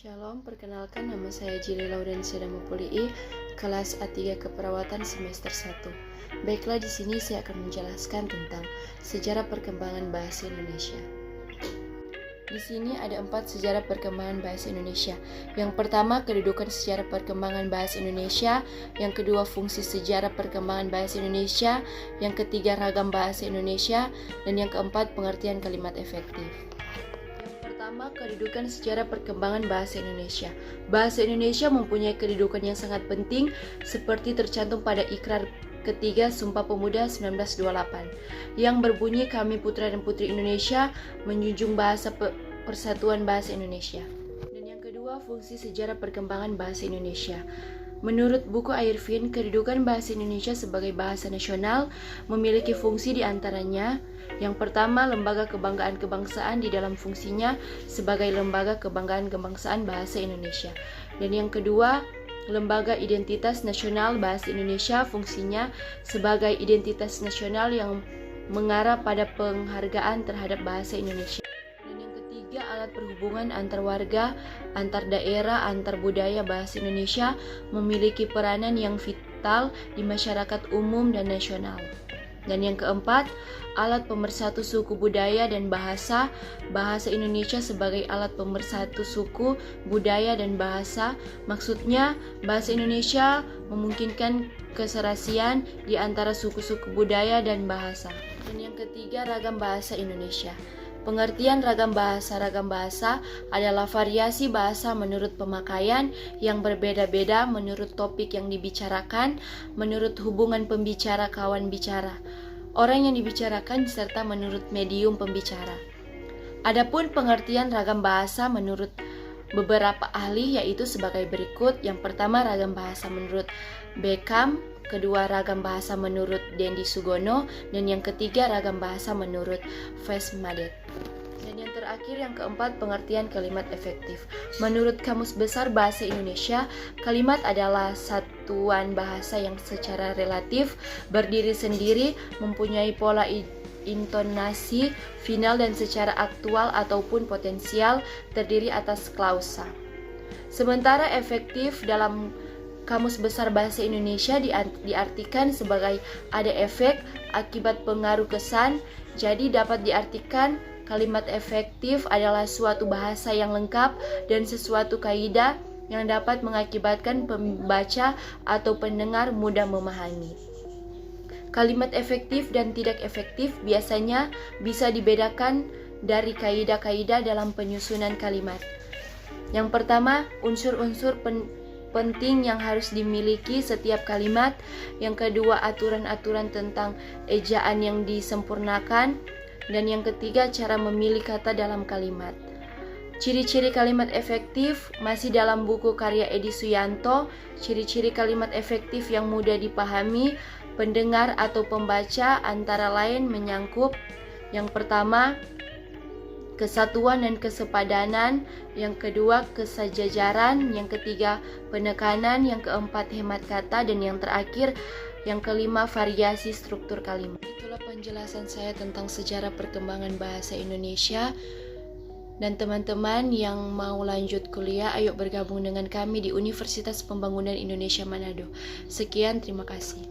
Shalom, perkenalkan nama saya Jili Laudensia Damopulii, kelas A3 Keperawatan semester 1. Baiklah, di sini saya akan menjelaskan tentang sejarah perkembangan bahasa Indonesia. Di sini ada 4 sejarah perkembangan bahasa Indonesia. Yang pertama, kedudukan sejarah perkembangan bahasa Indonesia. Yang kedua, fungsi sejarah perkembangan bahasa Indonesia. Yang ketiga, ragam bahasa Indonesia. Dan yang keempat, pengertian kalimat efektif. Pertama, kedudukan sejarah perkembangan bahasa Indonesia. Bahasa Indonesia mempunyai kedudukan yang sangat penting seperti tercantum pada Ikrar ketiga Sumpah Pemuda 1928 yang berbunyi, kami putra dan putri Indonesia menjunjung persatuan bahasa Indonesia. Dan yang kedua, fungsi sejarah perkembangan bahasa Indonesia. Menurut buku Irvin, kedudukan bahasa Indonesia sebagai bahasa nasional memiliki fungsi di antaranya. Yang pertama, lembaga kebanggaan kebangsaan di dalam fungsinya sebagai lembaga kebanggaan kebangsaan bahasa Indonesia. Dan yang kedua, lembaga identitas nasional bahasa Indonesia fungsinya sebagai identitas nasional yang mengarah pada penghargaan terhadap bahasa Indonesia. Alat perhubungan antar warga, antar daerah, antar budaya bahasa Indonesia memiliki peranan yang vital di masyarakat umum dan nasional. Dan yang keempat, alat pemersatu suku budaya dan bahasa Indonesia sebagai alat pemersatu suku, budaya, dan bahasa. Maksudnya, bahasa Indonesia memungkinkan keserasian di antara suku-suku budaya dan bahasa. Dan yang ketiga, ragam bahasa Indonesia. Pengertian ragam bahasa adalah variasi bahasa menurut pemakaian yang berbeda-beda menurut topik yang dibicarakan, menurut hubungan pembicara kawan bicara, orang yang dibicarakan, serta menurut medium pembicara. Adapun pengertian ragam bahasa menurut beberapa ahli yaitu sebagai berikut. Yang pertama, ragam bahasa menurut Beckham. Kedua, ragam bahasa menurut Dendi Sugono. Dan yang ketiga, ragam bahasa menurut Vesmadet. Dan yang terakhir, yang keempat, pengertian kalimat efektif. Menurut Kamus Besar Bahasa Indonesia, kalimat adalah satuan bahasa yang secara relatif berdiri sendiri, mempunyai pola intonasi final dan secara aktual ataupun potensial terdiri atas klausa. Sementara efektif dalam Kamus Besar Bahasa Indonesia diartikan sebagai ada efek akibat pengaruh kesan. Jadi dapat diartikan kalimat efektif adalah suatu bahasa yang lengkap dan sesuatu kaidah yang dapat mengakibatkan pembaca atau pendengar mudah memahami. Kalimat efektif dan tidak efektif biasanya bisa dibedakan dari kaidah-kaidah dalam penyusunan kalimat. Yang pertama, unsur-unsur penting yang harus dimiliki setiap kalimat. Yang kedua, aturan-aturan tentang ejaan yang disempurnakan. Dan yang ketiga, cara memilih kata dalam kalimat. Ciri-ciri kalimat efektif masih dalam buku karya Edi Suyanto. Ciri-ciri kalimat efektif yang mudah dipahami pendengar atau pembaca antara lain menyangkut: yang pertama, kesatuan dan kesepadanan, yang kedua kesejajaran, yang ketiga penekanan, yang keempat hemat kata, dan yang terakhir yang kelima variasi struktur kalimat. Itulah penjelasan saya tentang sejarah perkembangan bahasa Indonesia. Dan teman-teman yang mau lanjut kuliah, ayo bergabung dengan kami di Universitas Pembangunan Indonesia Manado. Sekian, terima kasih.